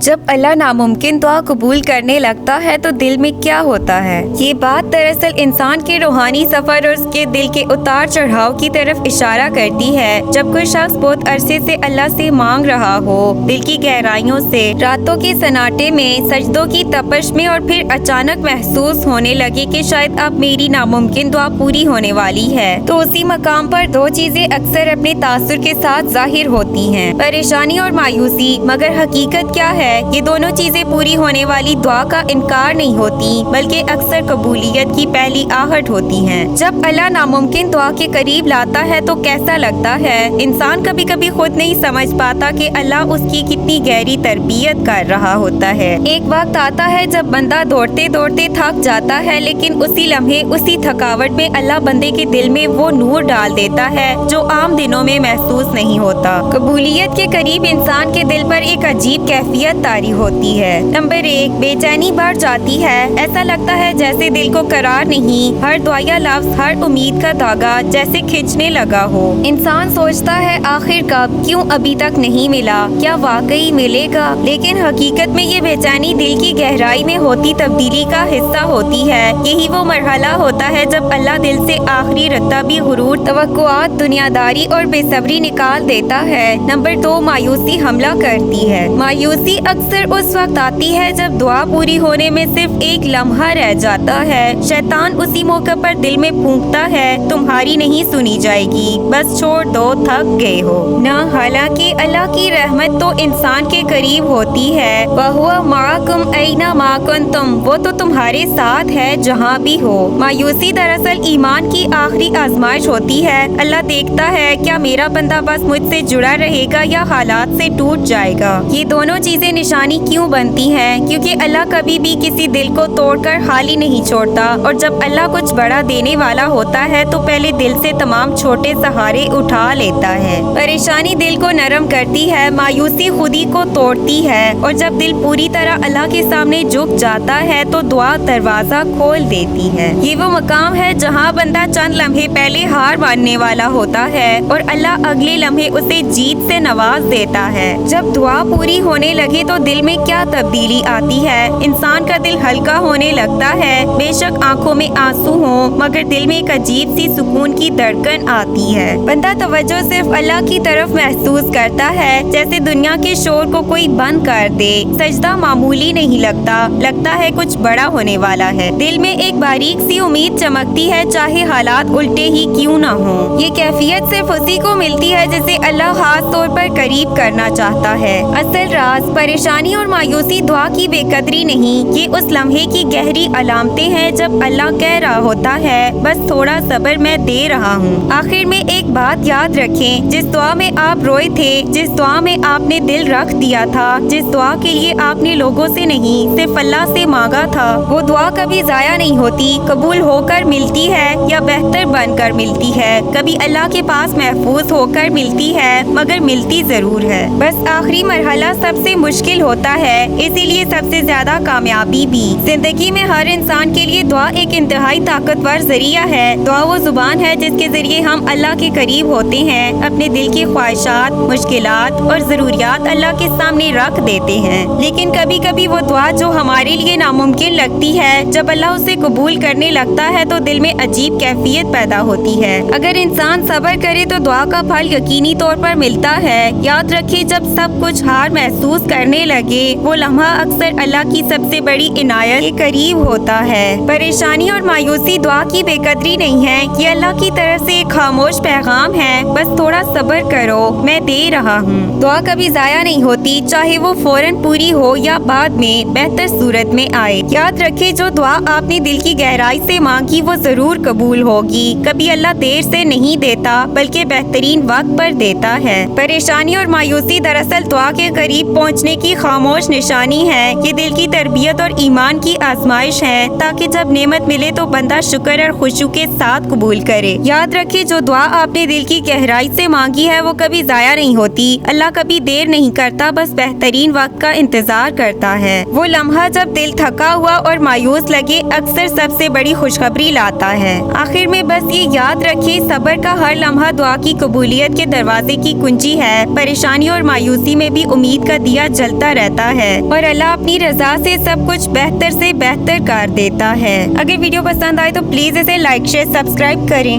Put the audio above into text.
جب اللہ ناممکن دعا قبول کرنے لگتا ہے تو دل میں کیا ہوتا ہے؟ یہ بات دراصل انسان کے روحانی سفر اور اس کے دل کے اتار چڑھاؤ کی طرف اشارہ کرتی ہے۔ جب کوئی شخص بہت عرصے سے اللہ سے مانگ رہا ہو، دل کی گہرائیوں سے، راتوں کے سناٹے میں، سجدوں کی تپش میں، اور پھر اچانک محسوس ہونے لگے کہ شاید اب میری ناممکن دعا پوری ہونے والی ہے، تو اسی مقام پر دو چیزیں اکثر اپنے تاثر کے ساتھ ظاہر ہوتی ہیں: پریشانی اور مایوسی۔ مگر حقیقت کیا ہے؟ یہ دونوں چیزیں پوری ہونے والی دعا کا انکار نہیں ہوتی، بلکہ اکثر قبولیت کی پہلی آہٹ ہوتی ہیں۔ جب اللہ ناممکن دعا کے قریب لاتا ہے تو کیسا لگتا ہے؟ انسان کبھی کبھی خود نہیں سمجھ پاتا کہ اللہ اس کی کتنی گہری تربیت کر رہا ہوتا ہے۔ ایک وقت آتا ہے جب بندہ دوڑتے دوڑتے تھک جاتا ہے، لیکن اسی لمحے، اسی تھکاوٹ میں اللہ بندے کے دل میں وہ نور ڈال دیتا ہے جو عام دنوں میں محسوس نہیں ہوتا۔ قبولیت کے قریب انسان کے دل پر ایک عجیب کیفیت طاری ہوتی ہے۔ نمبر 1، بے چینی بڑھ جاتی ہے۔ ایسا لگتا ہے جیسے دل کو قرار نہیں، ہر دعا یا لفظ، ہر امید کا دھاگا جیسے کھینچنے لگا ہو۔ انسان سوچتا ہے آخر کب، کیوں ابھی تک نہیں ملا، کیا واقعی ملے گا؟ لیکن حقیقت میں یہ بے چینی دل کی گہرائی میں ہوتی تبدیلی کا حصہ ہوتی ہے۔ یہی وہ مرحلہ ہوتا ہے جب اللہ دل سے آخری رتبہ بھی غرور، توقعات، دنیا داری اور بے صبری نکال دیتا ہے۔ نمبر 2، مایوسی حملہ کرتی ہے۔ مایوسی اکثر اس وقت آتی ہے جب دعا پوری ہونے میں صرف ایک لمحہ رہ جاتا ہے۔ شیطان اسی موقع پر دل میں پھونکتا ہے، تمہاری نہیں سنی جائے گی، بس چھوڑ دو، تھک گئے ہو نہ۔ حالانکہ اللہ کی رحمت تو انسان کے قریب ہوتی ہے۔ وَهُوَ مَعَكُمْ أَيْنَمَا كُنتُمْ، وہ تو تمہارے ساتھ ہے جہاں بھی ہو۔ مایوسی دراصل ایمان کی آخری آزمائش ہوتی ہے۔ اللہ دیکھتا ہے کیا میرا بندہ بس مجھ سے جڑا رہے گا یا حالات سے ٹوٹ جائے گا۔ یہ دونوں چیزیں نشانی کیوں بنتی ہیں؟ کیونکہ اللہ کبھی بھی کسی دل کو توڑ کر خالی نہیں چھوڑتا، اور جب اللہ کچھ بڑا دینے والا ہوتا ہے تو پہلے دل سے تمام چھوٹے سہارے اٹھا لیتا ہے۔ پریشانی دل کو نرم کرتی ہے، مایوسی خودی کو توڑتی ہے، اور جب دل پوری طرح اللہ کے سامنے جھک جاتا ہے تو دعا دروازہ کھول دیتی ہے۔ یہ وہ مقام ہے جہاں بندہ چند لمحے پہلے ہار ماننے والا ہوتا ہے اور اللہ اگلے لمحے اسے جیت سے نواز دیتا ہے۔ جب دعا پوری ہونے لگے تو دل میں کیا تبدیلی آتی ہے؟ انسان کا دل ہلکا ہونے لگتا ہے۔ بے شک آنکھوں میں آنسو ہوں، مگر دل میں ایک عجیب سی سکون کی دھڑکن آتی ہے۔ بندہ توجہ صرف اللہ کی طرف محسوس کرتا ہے، جیسے دنیا کے شور کو کوئی بند کر دے۔ سجدہ معمولی نہیں لگتا ہے کچھ بڑا ہونے والا ہے۔ دل میں ایک باریک سی امید چمکتی ہے، چاہے حالات الٹے ہی کیوں نہ ہوں۔ یہ کیفیت صرف اسی کو ملتی ہے جسے اللہ خاص طور پر قریب کرنا چاہتا ہے۔ اصل راز پریشانی اور مایوسی دعا کی بے قدری نہیں، یہ اس لمحے کی گہری علامتیں ہیں جب اللہ کہہ رہا ہوتا ہے بس تھوڑا صبر، میں دے رہا ہوں۔ آخر میں ایک بات یاد رکھیں، جس دعا میں آپ روئے تھے، جس دعا میں آپ نے دل رکھ دیا تھا، جس دعا کے لیے آپ نے لوگوں سے نہیں صرف اللہ سے مانگا تھا، وہ دعا کبھی ضائع نہیں ہوتی۔ قبول ہو کر ملتی ہے یا بہتر بن کر ملتی ہے، کبھی اللہ کے پاس محفوظ ہو کر ملتی ہے، مگر ملتی ضرور ہے۔ بس آخری مرحلہ سب سے مشکل ہوتا ہے، اسی لیے سب سے زیادہ کامیابی بھی۔ زندگی میں ہر انسان کے لیے دعا ایک انتہائی طاقتور ذریعہ ہے۔ دعا وہ زبان ہے جس کے ذریعے ہم اللہ کے قریب ہوتے ہیں، اپنے دل کی خواہشات، مشکلات اور ضروریات اللہ کے سامنے رکھ دیتے ہیں۔ لیکن کبھی کبھی وہ دعا جو ہمارے لیے ناممکن لگتی ہے، جب اللہ اسے قبول کرنے لگتا ہے تو دل میں عجیب کیفیت پیدا ہوتی ہے۔ اگر انسان صبر کرے تو دعا کا پھل یقینی طور پر ملتا ہے۔ یاد رکھیں، جب سب کچھ ہار محسوس کرنے لگے، وہ لمحہ اکثر اللہ کی سب سے بڑی عنایت کے قریب ہوتا ہے۔ پریشانی اور مایوسی دعا کی بے قدری نہیں ہے، یہ اللہ کی طرف سے ایک خاموش پیغام ہے، بس تھوڑا صبر کرو، میں دے رہا ہوں۔ دعا کبھی ضائع نہیں ہوتی، چاہے وہ فوراً پوری ہو یا بعد میں بہتر صورت میں آئے۔ یاد رکھیں، جو دعا آپ نے دل کی گہرائی سے مانگی وہ ضرور قبول ہوگی۔ کبھی اللہ دیر سے نہیں دیتا، بلکہ بہترین وقت پر دیتا ہے۔ پریشانی اور مایوسی دراصل دعا کے قریب پہنچنے کی خاموش نشانی ہے۔ یہ دل کی تربیت اور ایمان کی آزمائش ہے، تاکہ جب نعمت ملے تو بندہ شکر اور خشوع کے ساتھ قبول کرے۔ یاد رکھیں، جو دعا آپ نے دل کی گہرائی سے مانگی ہے وہ کبھی ضائع نہیں ہوتی۔ اللہ کبھی دیر نہیں کرتا، بس بہترین وقت کا انتظار کرتا ہے۔ وہ لمحہ جب دل تھکا ہوا اور مایوس لگے، اکثر سب سے بڑی خوشخبری لاتا ہے۔ آخر میں بس یہ یاد رکھیں، صبر کا ہر لمحہ دعا کی قبولیت کے دروازے کی کنجی ہے۔ پریشانی اور مایوسی میں بھی امید کا دیا جلتا چلتا رہتا ہے اور اللہ اپنی رضا سے سب کچھ بہتر سے بہتر کر دیتا ہے۔ اگر ویڈیو پسند آئے تو پلیز اسے لائک شیئر سبسکرائب کریں۔